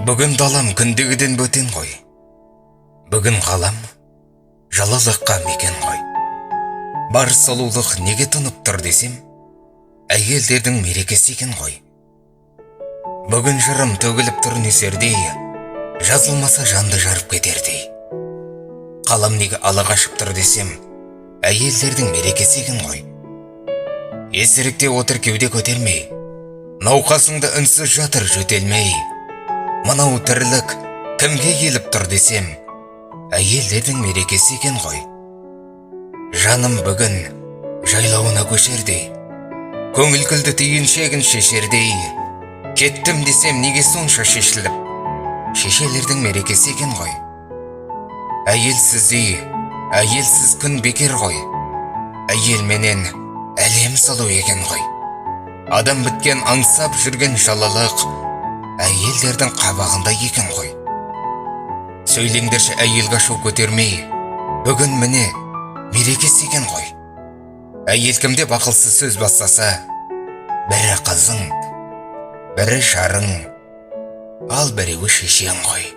Бүгін далам күндегіден бөтен ғой. Бүгін ғалам жалалыққа мекен ғой. Бар сұлулық неге тұнып тұр десем, әйелдердің мерекесі екен ғой. Бүгін жырым төгіліп тұр нөсердей, жазылмаса жанды жарып кетердей. Қалам неге ала қашып тұр десем, әйелдердің мерекесі екен ғой. Есірікте отыр кеуде көтермей, науқасыңды үнсіз жатыр жөтелмей. Мынау тірлік кімге келіп тұр десем, әйелдердің мерекесі екен ғой. Жаным бүгін жайлауына көшердей, көңіл күлді түйіншегін шешердей. Кеттім десем неге сонша шешіліп, шешелердің мерекесі екен ғой. Әйелсіз үй, әйелсіз күн бекер ғой. Әйел менен әлем сұлу екен ғой. Адам біткен аңсап жүрген жалалық әйелдердің қабағында екен ғой. Сөйлеңдерші әйелге шу көтермей, бүгін міне мерекесі екен ғой. Әйел кімде бақылсыз сөз бастаса, бірі қызың, бірі жарың, ал біреуі шешең ғой.